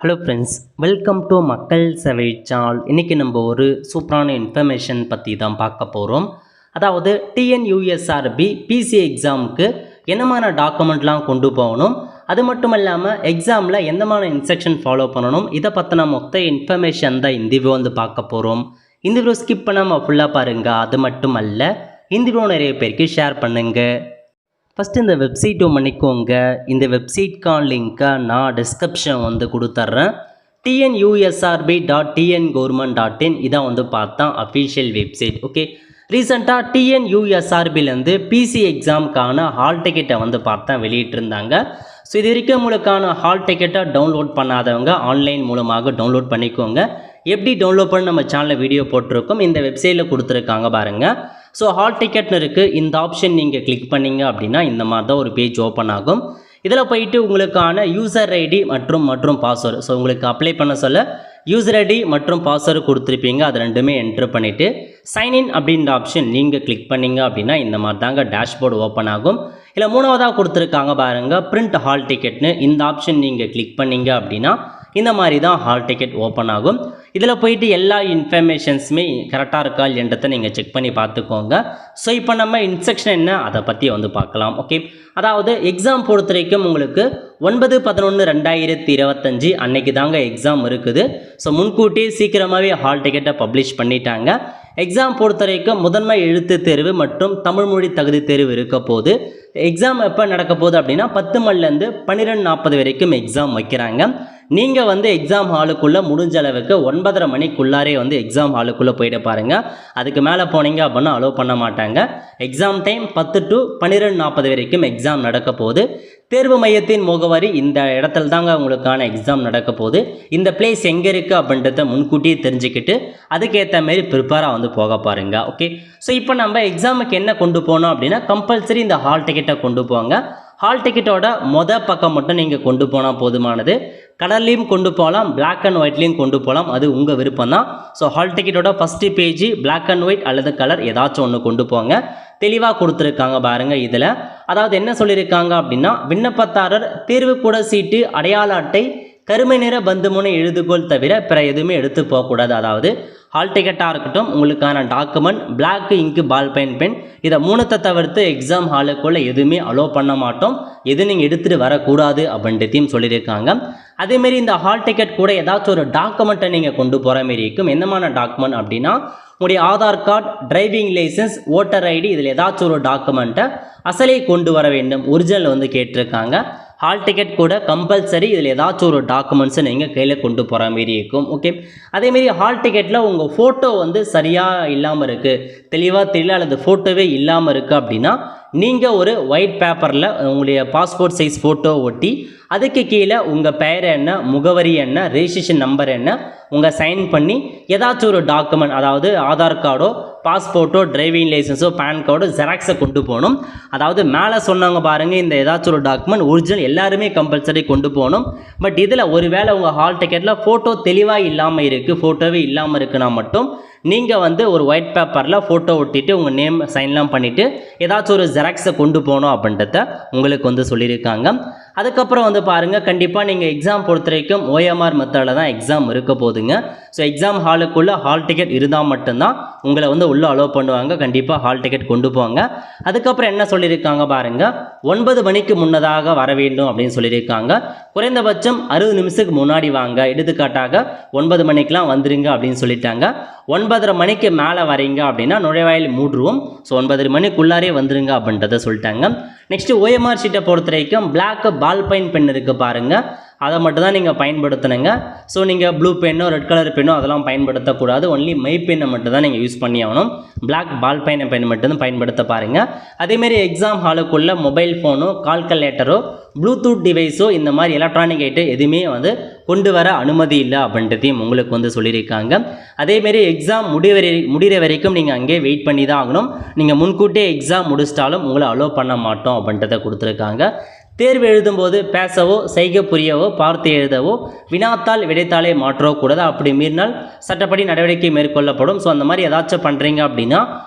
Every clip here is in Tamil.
ஹலோ ஃப்ரெண்ட்ஸ், வெல்கம் டு மக்கள் சேவை சேனல். இன்றைக்கி நம்ம ஒரு சூப்பரான இன்ஃபர்மேஷன் பற்றி தான் பார்க்க போகிறோம். அதாவது டிஎன்யூஎஸ்ஆர்பி பிசி எக்ஸாமுக்கு என்னமான டாக்குமெண்ட்லாம் கொண்டு போகணும், அது மட்டும் இல்லாமல் எக்ஸாமில் எந்தமான இன்ஸ்ட்ரக்ஷன் ஃபாலோ பண்ணணும், இதை பற்றின மொத்த இன்ஃபர்மேஷன் தான் இந்த வீடியோ வந்து பார்க்க போகிறோம். இந்த வீடியோ ஸ்கிப் பண்ணாமல் ஃபுல்லாக பாருங்கள். அது மட்டும் அல்ல, இந்த வீடியோ நிறைய பேருக்கு ஷேர் பண்ணுங்கள். ஃபஸ்ட்டு இந்த வெப்சைட் பண்ணிக்கோங்க. இந்த வெப்சைட்கான லிங்க்கை நான் டிஸ்கிரிப்ஷன் வந்து கொடுத்துட்றேன். tnusrb.tngov.in இதான் வந்து பார்த்தா அஃபீஷியல் வெப்சைட். ஓகே, ரீசெண்டாக டிஎன்யூஎஸ்ஆர்பிலேருந்து பிசி எக்ஸாமுக்கான ஹால் டிக்கெட்டை வந்து பார்த்தா வெளியிட்டிருந்தாங்க. ஸோ இது வரைக்கும் உங்களுக்கான ஹால் டிக்கெட்டை டவுன்லோட் பண்ணாதவங்க ஆன்லைன் மூலமாக டவுன்லோட் பண்ணிக்கோங்க. எப்படி டவுன்லோட் பண்ணி நம்ம சேனலில் வீடியோ போட்டிருக்கோம், இந்த வெப்சைட்டில் கொடுத்துருக்காங்க பாருங்கள். ஸோ ஹால் டிக்கெட்னு இருக்குது. இந்த ஆப்ஷன் நீங்கள் கிளிக் பண்ணிங்க அப்படின்னா இந்த மாதிரி தான் ஒரு பேஜ் ஓப்பன் ஆகும். இதில் போயிட்டு உங்களுக்கான யூசர் ஐடி மற்றும் பாஸ்வேர்டு, ஸோ உங்களுக்கு அப்ளை பண்ண சொல்ல யூசர் ஐடி மற்றும் பாஸ்வேர்டு கொடுத்துருப்பீங்க. அது ரெண்டுமே என்ட்ரு பண்ணிவிட்டு சைன்இன் அப்படின்ற ஆப்ஷன் நீங்கள் கிளிக் பண்ணிங்க அப்படின்னா இந்த மாதிரி தாங்க டேஷ்போர்டு ஓப்பன் ஆகும். இல்லை மூணாவதாக கொடுத்துருக்காங்க பாருங்கள், பிரிண்ட் ஹால் டிக்கெட்னு. இந்த ஆப்ஷன் நீங்கள் கிளிக் பண்ணிங்க அப்படின்னா இந்த மாதிரி தான் ஹால் டிக்கெட் ஓப்பன் ஆகும். இதில் போயிட்டு எல்லா இன்ஃபர்மேஷன்ஸுமே கரெக்டாக இருக்கா இல்லைன்றதை நீங்கள் செக் பண்ணி பார்த்துக்கோங்க. ஸோ இப்போ நம்ம இன்ஸ்ட்ரக்ஷன் என்ன அதை பற்றி வந்து பார்க்கலாம். ஓகே, அதாவது எக்ஸாம் பொறுத்த வரைக்கும் உங்களுக்கு 9/11/2025 அன்னைக்கு தாங்க எக்ஸாம் இருக்குது. ஸோ முன்கூட்டியே சீக்கிரமாகவே ஹால் டிக்கெட்டை பப்ளிஷ் பண்ணிட்டாங்க. எக்ஸாம் பொறுத்த வரைக்கும் முதன்மை எழுத்து தேர்வு மற்றும் தமிழ் மொழி தகுதி தேர்வு இருக்க போது. எக்ஸாம் எப்போ நடக்க போகுது அப்படின்னா 10 மணிலேருந்து 12:40 வரைக்கும் எக்ஸாம் வைக்கிறாங்க. நீங்கள் வந்து எக்ஸாம் ஹாலுக்குள்ளே முடிஞ்ச அளவுக்கு 9:30 மணிக்குள்ளாரே வந்து எக்ஸாம் ஹாலுக்குள்ளே போயிட பாருங்கள். அதுக்கு மேலே போனீங்க அப்படின்னா அலோவ் பண்ண மாட்டாங்க. எக்ஸாம் டைம் 10 to 12:40 வரைக்கும் எக்ஸாம் நடக்க போகுது. தேர்வு மையத்தின் முகவரி இந்த இடத்துல தாங்க உங்களுக்கான எக்ஸாம் நடக்க போகுது. இந்த பிளேஸ் எங்கே இருக்குது அப்படின்றத முன்கூட்டியே தெரிஞ்சுக்கிட்டு அதுக்கேற்ற மாரி ப்ரிப்பேராக வந்து போக பாருங்கள். ஓகே, ஸோ இப்போ நம்ம எக்ஸாமுக்கு என்ன கொண்டு போனோம் அப்படின்னா கம்பல்சரி இந்த ஹால் டிக்கெட்டை கொண்டு போங்க. ஹால் டிக்கெட்டோட பக்கம் மட்டும் நீங்கள் கொண்டு போனால் போதுமானது. கலர்லேயும் கொண்டு போகலாம், பிளாக் அண்ட் ஒயிட்லேயும் கொண்டு போகலாம், அது உங்கள் விருப்பம் தான். ஸோ ஹால் டிக்கெட்டோட first page black and white அல்லது கலர் ஏதாச்சும் ஒன்று கொண்டு போங்க. தெளிவாக கொடுத்துருக்காங்க பாருங்கள். இதில் அதாவது என்ன சொல்லியிருக்காங்க அப்படின்னா, விண்ணப்பதாரர் தேர்வு கூட சீட்டு, அடையாள அட்டை, கருமை நிற பந்துமுனை எழுதுகோள் தவிர பிற எதுவுமே எடுத்து போகக்கூடாது. அதாவது ஹால் டிக்கெட்டாக இருக்கட்டும், உங்களுக்கான டாக்குமெண்ட், பிளாக் இங்கு, பால் பென், இதை மூணத்தை தவிர்த்து எக்ஸாம் ஹாலுக்குள்ளே எதுவுமே அலோவ் பண்ண மாட்டோம். எது நீங்கள் எடுத்துகிட்டு வரக்கூடாது அப்படின்றதையும் சொல்லியிருக்காங்க. அதேமாரி இந்த ஹால் டிக்கெட் கூட ஏதாச்சும் ஒரு டாக்குமெண்ட்டை நீங்கள் கொண்டு போகிற மாரி இருக்கும். என்னமான டாக்குமெண்ட் அப்படின்னா உங்களுடைய Aadhaar card, driving licence, voter ID, இதில் ஏதாச்சும் ஒரு டாக்குமெண்ட்டை அசலை கொண்டு வர வேண்டும். ஒரிஜினல் வந்து கேட்டிருக்காங்க. ஹால் டிக்கெட் கூட கம்பல்சரி இதில் ஏதாச்சும் ஒரு டாக்குமெண்ட்ஸை நீங்கள் கையில் கொண்டு போகிற மாரி இருக்கும். ஓகே, அதேமாரி ஹால் டிக்கெட்டில் உங்கள் ஃபோட்டோ வந்து சரியாக இல்லாமல் இருக்குது, தெளிவாக தெரியல அல்லது ஃபோட்டோவே இல்லாமல் இருக்குது அப்படின்னா நீங்கள் ஒரு ஒயிட் பேப்பரில் உங்களுடைய பாஸ்போர்ட் சைஸ் ஃபோட்டோ ஒட்டி அதுக்கு கீழே உங்கள் பெயர் என்ன, முகவரி என்ன, ரெஜிஸ்ட்ரேஷன் நம்பர் என்ன, உங்கள் சைன் பண்ணி ஏதாச்சும் ஒரு டாக்குமெண்ட், அதாவது ஆதார் கார்டோ, பாஸ்போர்ட்டோ, டிரைவிங் லைசன்ஸோ, பேன் கார்டோ, ஜெராக்ஸை கொண்டு போகணும். அதாவது மேலே சொன்னாங்க பாருங்கள், இந்த ஏதாச்சும் ஒரு டாக்குமெண்ட் ஒரிஜினல் எல்லாருமே கம்பல்சரி கொண்டு போகணும். பட் இதில் ஒரு வேளை உங்கள் ஹால் டிக்கெட்டில் ஃபோட்டோ தெளிவாக இல்லாமல் இருக்குது, ஃபோட்டோவே இல்லாமல் இருக்குன்னா மட்டும் நீங்கள் வந்து ஒரு ஒயிட் பேப்பரில் ஃபோட்டோ ஒட்டிட்டு உங்கள் நேம் சைன்லாம் பண்ணிவிட்டு ஏதாச்சும் ஒரு ஜெராக்ஸை கொண்டு போகணும் அப்படின்றத உங்களுக்கு வந்து சொல்லியிருக்காங்க. அதுக்கப்புறம் வந்து பாருங்கள், கண்டிப்பாக நீங்கள் எக்ஸாம் பொறுத்த வரைக்கும் OMR மெத்தடில் தான் எக்ஸாம் இருக்க போதுங்க. ஸோ எக்ஸாம் ஹாலுக்குள்ளே ஹால் டிக்கெட் இருந்தால் மட்டும்தான் உங்களை வந்து உள்ளே அலோவ் பண்ணுவாங்க. கண்டிப்பாக ஹால் டிக்கெட் கொண்டு போங்க. அதுக்கப்புறம் என்ன சொல்லியிருக்காங்க பாருங்கள், 9 மணிக்கு முன்னதாக வர வேண்டும் அப்படின்னு சொல்லியிருக்காங்க. குறைந்தபட்சம் 60 நிமிஷத்துக்கு முன்னாடி வாங்க. எடுத்துக்காட்டாக 9 மணிக்கெலாம் வந்துருங்க அப்படின்னு சொல்லிட்டாங்க. 9:30 மணிக்கு மேலே வரீங்க அப்படின்னா நுழைவாயில் மூடுவோம். ஸோ 9 மணிக்குள்ளாரே வந்துருங்க அப்படின்றத சொல்லிட்டாங்க. நெக்ஸ்ட்டு OMR ஷீட்டை பொறுத்த வரைக்கும் பிளாக் பால் பென் இருக்குது பாருங்கள், அதை மட்டும் தான் நீங்கள் பயன்படுத்தணுங்க. ஸோ நீங்கள் ப்ளூ பென்னோ ரெட் கலர் பென்னோ அதெல்லாம் பயன்படுத்தக்கூடாது. ஒன்லி மை பென்னை மட்டும் தான் நீங்கள் யூஸ் பண்ணி ஆகணும். பிளாக் பால் பென் மட்டும் தான் பயன்படுத்த பாருங்கள். அதேமாரி எக்ஸாம் ஹாலுக்குள்ளே மொபைல் ஃபோனோ, கால்குலேட்டரோ, ப்ளூடூத் டிவைஸோ, இந்த மாதிரி எலக்ட்ரானிக் ஐட்டம் எதுவுமே வந்து கொண்டு வர அனுமதி இல்லை அப்படின்றதையும் உங்களுக்கு வந்து சொல்லியிருக்காங்க. அதேமாரி எக்ஸாம் முடிகிற வரைக்கும் நீங்கள் அங்கேயே வெயிட் பண்ணி தான் ஆகணும். நீங்கள் முன்கூட்டியே எக்ஸாம் முடிச்சிட்டாலும் உங்களை அலோவ் பண்ண மாட்டோம் அப்படின்றத கொடுத்துருக்காங்க. தேர்வு எழுதும்போது பேசவோ, செய்கை புரியவோ, பார்த்து எழுதவோ, வினாத்தாள் விடைத்தாளை மாற்றவோ கூடாது. அப்படி மீறினால் சட்டப்படி நடவடிக்கை மேற்கொள்ளப்படும். ஸோ அந்த மாதிரி ஏதாச்சும் பண்ணுறீங்க அப்படின்னா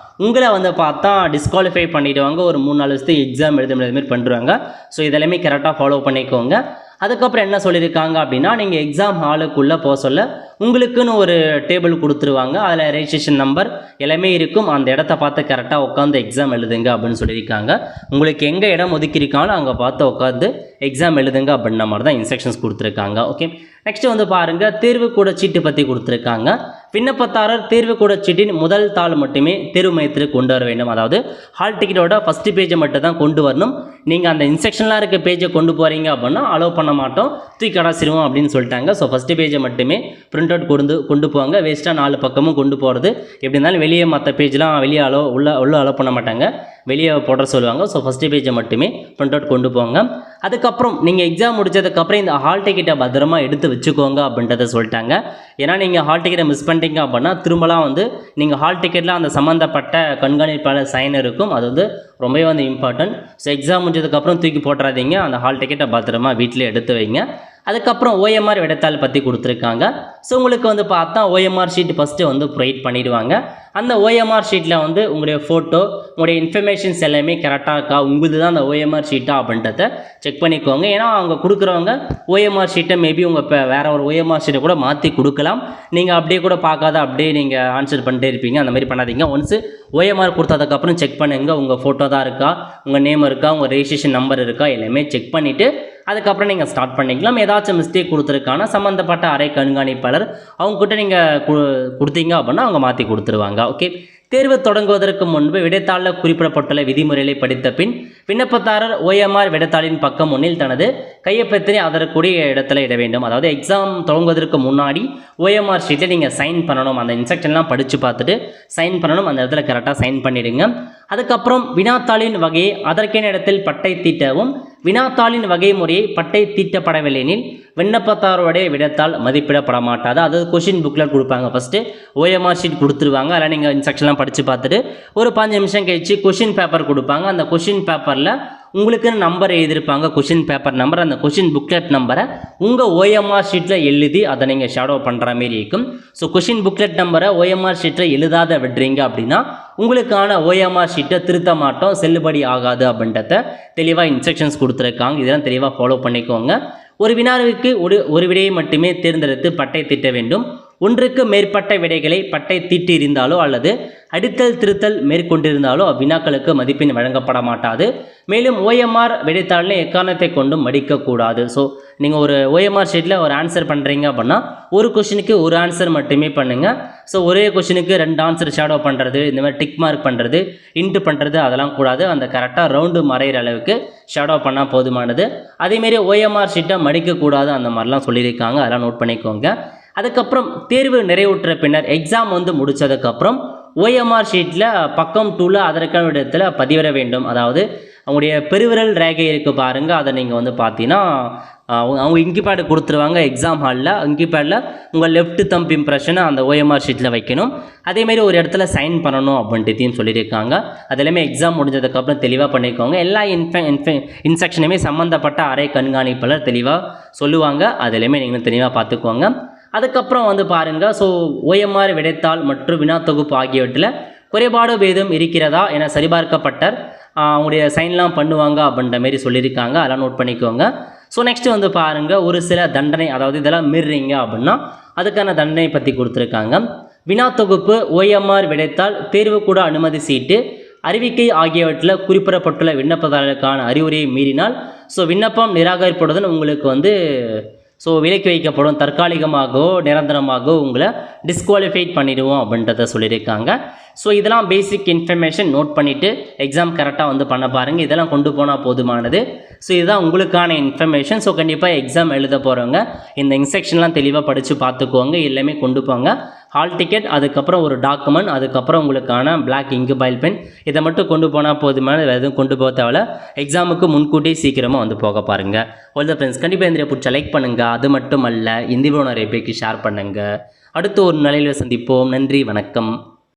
உங்களை வந்து பார்த்தா டிஸ்குவாலிஃபை பண்ணிவிடுவாங்க. ஒரு 3-4 வருஷத்துக்கு எக்ஸாம் எழுத மாதிரி பண்ணுறாங்க. ஸோ இதெல்லாமே கரெக்டாக ஃபாலோ பண்ணிக்கோங்க. அதுக்கப்புறம் என்ன சொல்லியிருக்காங்க அப்படின்னா, நீங்கள் எக்ஸாம் ஹாலுக்குள்ளே போக சொல்ல உங்களுக்குன்னு ஒரு டேபிள் கொடுத்துருவாங்க. அதில் ரெஜிஸ்ட்ரேஷன் நம்பர் எல்லாமே இருக்கும். அந்த இடத்த பார்த்து கரெக்டாக உட்காந்து எக்ஸாம் எழுதுங்க அப்படின்னு சொல்லியிருக்காங்க. உங்களுக்கு எங்கே இடம் ஒதுக்கியிருக்காங்களோ அங்கே பார்த்து உட்காந்து எக்ஸாம் எழுதுங்க அப்படின்ற மாதிரி தான் இன்ஸ்ட்ரக்ஷன்ஸ் கொடுத்துருக்காங்க. ஓகே, நெக்ஸ்ட் வந்து பாருங்கள், தேர்வு கூட சீட்டு பற்றி கொடுத்துருக்காங்க. விண்ணப்பதாரர் தேர்வு கூட சீட்டின் முதல் தாள் மட்டுமே தேர்வு மையத்திற்கு கொண்டு வர வேண்டும். அதாவது ஹால் டிக்கெட்டோட ஃபஸ்ட்டு பேஜை மட்டும் தான் கொண்டு வரணும். நீங்கள் அந்த இன்ஸ்ட்ரக்ஷன்லாம் இருக்க பேஜை கொண்டு போகிறீங்க அப்படின்னா அலோவ் பண்ண மாட்டோம், தூக்கி அடாசிடுவோம் அப்படின்னு சொல்லிட்டாங்க. ஸோ ஃபஸ்ட்டு பேஜை மட்டுமே பிரிண்ட் அவுட் கொண்டு போவாங்க. வேஸ்ட்டாக 4 பக்கமும் கொண்டு போகிறது எப்படி இருந்தாலும் வெளியே மற்ற பேஜ்லாம் வெளியே உள்ள அலோவ் பண்ண மாட்டாங்க, வெளியே போட சொல்லுவாங்க. ஸோ ஃபஸ்ட்டு பேஜை மட்டுமே பிரிண்ட் அவுட் கொண்டு போங்க. அதுக்கப்புறம் நீங்கள் எக்ஸாம் முடிச்சதுக்கப்புறம் இந்த ஹால் டிக்கெட்டை பத்திரமா எடுத்து வச்சுக்கோங்க அப்படின்றத சொல்லிட்டாங்க. ஏன்னா நீங்கள் ஹால் டிக்கெட்டை மிஸ் பண்ணிட்டீங்க அப்படின்னா திரும்பலாம் வந்து நீங்கள் ஹால் டிக்கெட்டில் அந்த சம்மந்தப்பட்ட கண்காணிப்பாளர் சைன் இருக்கும். அது வந்து ரொம்பவே வந்து இம்பார்ட்டன்ட். ஸோ எக்ஸாம் முடிஞ்சதுக்கப்புறம் தூக்கி போட்டுறாதீங்க, அந்த ஹால் டிக்கெட்டை பத்திரமா வீட்டில் எடுத்து வைங்க. அதுக்கப்புறம் ஓஎம்ஆர் விடைத்தாள் பற்றி கொடுத்துருக்காங்க. ஸோ உங்களுக்கு வந்து பார்த்தா ஓஎம்ஆர் ஷீட் ஃபஸ்ட்டு வந்து ப்ரொவைட் பண்ணிடுவாங்க. அந்த ஓஎம்ஆர் ஷீட்டில் வந்து உங்களுடைய ஃபோட்டோ, உங்களுடைய இன்ஃபர்மேஷன்ஸ் எல்லாமே கரெக்டாக இருக்கா, உங்களுக்கு தான் அந்த ஓஎம்ஆர் ஷீட்டா அப்படின்றத செக் பண்ணிக்கோங்க. ஏன்னா அவங்க கொடுக்குறவங்க ஓஎம்ஆர் ஷீட்டை மேபி உங்கள் இப்போ வேறு ஒரு ஓஎம்ஆர் ஷீட்டை கூட மாற்றி கொடுக்கலாம். நீங்கள் அப்படியே கூட பார்க்காத அப்படியே நீங்கள் ஆன்சர் பண்ணிட்டே இருப்பீங்க. அந்த மாதிரி பண்ணாதீங்க. ஒன்ஸு ஓஎம்ஆர் கொடுத்ததுக்கப்புறம் செக் பண்ணுங்கள், உங்கள் ஃபோட்டோ தான் இருக்கா, உங்கள் நேம் இருக்கா, உங்கள் ரெஜிஸ்ட்ரேஷன் நம்பர் இருக்கா, எல்லாமே செக் பண்ணிவிட்டு அதுக்கப்புறம் நீங்கள் ஸ்டார்ட் பண்ணிக்கலாம். ஏதாச்சும் மிஸ்டேக் கொடுத்துருக்கான சம்மந்தப்பட்ட அறை கண்காணிப்பாளர் அவங்கக்கிட்ட நீங்கள் கொடுத்தீங்க அப்படின்னா அவங்க மாற்றி கொடுத்துருவாங்க. ஓகே, தேர்வு தொடங்குவதற்கு முன்பு விடைத்தாளில் குறிப்பிடப்பட்டுள்ள விதிமுறைகளை படித்த பின் விண்ணப்பதாரர் ஓஎம்ஆர் விடைத்தாளின் பக்கம் முன்னில் தனது கையொப்பத்தினை அதற்குரிய இடத்துல இட வேண்டும். அதாவது எக்ஸாம் தொடங்குவதற்கு முன்னாடி ஓஎம்ஆர் ஷீட்டில் நீங்கள் சைன் பண்ணணும். அந்த இன்ஸ்ட்ரக்ஷன்லாம் படித்து பார்த்துட்டு சைன் பண்ணணும். அந்த இடத்துல கரெக்டாக சைன் பண்ணிவிடுங்க. அதுக்கப்புறம் வினாத்தாளின் வகையை அதற்கேன இடத்தில் பட்டை தீட்டவும், வினாத்தாளின் வகை முறையை பட்டை தீட்டப்படவில்லையெனில் விண்ணப்பத்தாரோடைய விடத்தால் மதிப்பிடப்பட மாட்டாது. அதாவது கொஷின் புக்கில் கொடுப்பாங்க. ஃபஸ்ட்டு ஓஎம்ஆர் ஷீட் கொடுத்துருவாங்க. அதில் நீங்கள் இன்ஸ்ட்ரக்ஷன்லாம் படித்து பார்த்துட்டு ஒரு 5 நிமிஷம் கழிச்சு கொஷின் பேப்பர் கொடுப்பாங்க. அந்த கொஷின் பேப்பரில் உங்களுக்குன்னு நம்பர் எழுதியிருப்பாங்க, கொஷின் பேப்பர் நம்பர். அந்த கொஷின் புக்லெட் நம்பரை உங்கள் ஓஎம்ஆர் ஷீட்டில் எழுதி அதை நீங்கள் ஷேடோ பண்ணுற மாரி இருக்கும். ஸோ கொஷின் புக்லெட் நம்பரை ஓஎம்ஆர் ஷீட்டில் எழுதாத விடுறீங்க அப்படின்னா உங்களுக்கான ஓஎம்ஆர் ஷீட்டை திருத்த மாட்டோம், செல்லுபடி ஆகாது அப்படின்றத தெளிவாக இன்ஸ்ட்ரக்ஷன்ஸ் கொடுத்துருக்காங்க. இதெல்லாம் தெளிவாக ஃபாலோ பண்ணிக்கோங்க. ஒரு வினாவிற்கு ஒரு விடையை மட்டுமே தேர்ந்தெடுத்து பட்டை தீட்ட வேண்டும். ஒன்றுக்கு மேற்பட்ட விடைகளை பட்டை தீட்டி இருந்தாலோ அல்லது அடித்தல் திருத்தல் மேற்கொண்டிருந்தாலோ அவ்வினாக்களுக்கு மதிப்பெண் வழங்கப்பட மாட்டாது. மேலும் ஓஎம்ஆர் விடைத்தாளில் எக்காரணத்தை கொண்டும் மடிக்கக்கூடாது. ஸோ நீங்கள் ஒரு ஓஎம்ஆர் ஷீட்டில் ஒரு ஆன்சர் பண்ணுறீங்க அப்படின்னா ஒரு கொஷினுக்கு ஒரு ஆன்சர் மட்டுமே பண்ணுங்கள். ஸோ ஒரே கொஷினுக்கு 2 ஆன்சர் ஷேடோ பண்ணுறது, இந்த மாதிரி டிக் மார்க் பண்ணுறது, இன்ட்டு பண்ணுறது அதெல்லாம் கூடாது. அந்த கரெக்டாக ரவுண்டு மறைகிற அளவுக்கு ஷேடோ பண்ணால் போதுமானது. அதேமாரி ஓஎம்ஆர் ஷீட்டை மடிக்கக்கூடாது, அந்த மாதிரிலாம் சொல்லியிருக்காங்க. அதெல்லாம் நோட் பண்ணிக்கோங்க. அதுக்கப்புறம் தேர்வு நிறைவுற்ற பின்னர் எக்ஸாம் வந்து முடித்ததுக்கப்புறம் ஓஎம்ஆர் ஷீட்டில் பக்கம் 2ல் அதற்கான இடத்துல பதிவிட வேண்டும். அதாவது அவங்களுடைய பெருவிரல் ரேகை இருக்குது பாருங்கள், அதை நீங்கள் வந்து பார்த்தீங்கன்னா அவங்க இங்கிபேடு கொடுத்துருவாங்க. எக்ஸாம் ஹாலில் இங்கிபேடில் உங்கள் லெஃப்ட் தம்ப் இம்ப்ரெஷனை அந்த ஓஎம்ஆர் ஷீட்டில் வைக்கணும். அதேமாரி ஒரு இடத்துல சைன் பண்ணணும் அப்படின்ட்டு சொல்லியிருக்காங்க. அது எல்லாமே எக்ஸாம் முடிஞ்சதுக்கப்புறம் தெளிவாக பண்ணிக்கோங்க. எல்லா இன்ஸ்ட்ரக்ஷனுமே சம்மந்தப்பட்ட அறை கண்காணிப்பாளர் தெளிவாக சொல்லுவாங்க. அது எல்லாமே நீங்கள் தெளிவாக பார்த்துக்கோங்க. அதுக்கப்புறம் வந்து பாருங்கள், ஸோ ஓஎம்ஆர் விடைத்தாள் மற்றும் வினா தொகுப்பு ஆகியவற்றில் குறைபாடு பேதம் இருக்கிறதா என சரிபார்க்கப்பட்டார் அவங்களுடைய சைன்லாம் பண்ணுவாங்க அப்படின்ற மாரி சொல்லியிருக்காங்க. அதெல்லாம் நோட் பண்ணிக்கோங்க. ஸோ நெக்ஸ்ட்டு வந்து பாருங்கள், ஒரு சில தண்டனை, அதாவது இதெல்லாம் மீறுறீங்க அப்படின்னா அதுக்கான தண்டனை பற்றி கொடுத்துருக்காங்க. வினா தொகுப்பு, ஓஎம்ஆர் விடைத்தாள், தேர்வு கூட அனுமதி சீட்டு, அறிவிக்கை ஆகியவற்றில் குறிப்பிடப்பட்டுள்ள விண்ணப்பதாரர்களுக்கான அறிவுரையை மீறினால் ஸோ விண்ணப்பம் நிராகரிப்படுவதுன்னு உங்களுக்கு வந்து விலக்கி வைக்கப்படும். தற்காலிகமாகவோ நிரந்தரமாகவோ உங்களை டிஸ்குவாலிஃபைட் பண்ணிடுவோம் அப்படின்றத சொல்லியிருக்காங்க. ஸோ இதெல்லாம் பேசிக் இன்ஃபர்மேஷன் நோட் பண்ணிவிட்டு எக்ஸாம் கரெக்டாக வந்து பண்ண பாருங்கள். இதெல்லாம் கொண்டு போனால் போதுமானது. ஸோ இதுதான் உங்களுக்கான இன்ஃபர்மேஷன். ஸோ கண்டிப்பாக எக்ஸாம் எழுத போகிறவங்க இந்த இன்ஸ்ட்ரக்ஷன்லாம் தெளிவாக படித்து பார்த்துக்கோங்க. எல்லாமே கொண்டு போங்க. ஹால் டிக்கெட், அதுக்கப்புறம் ஒரு டாக்குமெண்ட், அதுக்கப்புறம் உங்களுக்கான பிளாக் இங்கு பாயில் பென், இதை மட்டும் கொண்டு போனால் போதுமானது. வேறு எதுவும் கொண்டு போக தேவையில்ல. எக்ஸாமுக்கு முன்கூட்டியே சீக்கிரமாக வந்து போக பாருங்கள். ஆல் த ஃப்ரெண்ட்ஸ், கண்டிப்பாக இந்த பிடிச்ச லைக் பண்ணுங்கள். அது மட்டும் அல்ல, இந்த வீடியோ நிறைய பேருக்கு ஷேர் பண்ணுங்கள். அடுத்து ஒரு நிலையில் சந்திப்போம். நன்றி, வணக்கம்.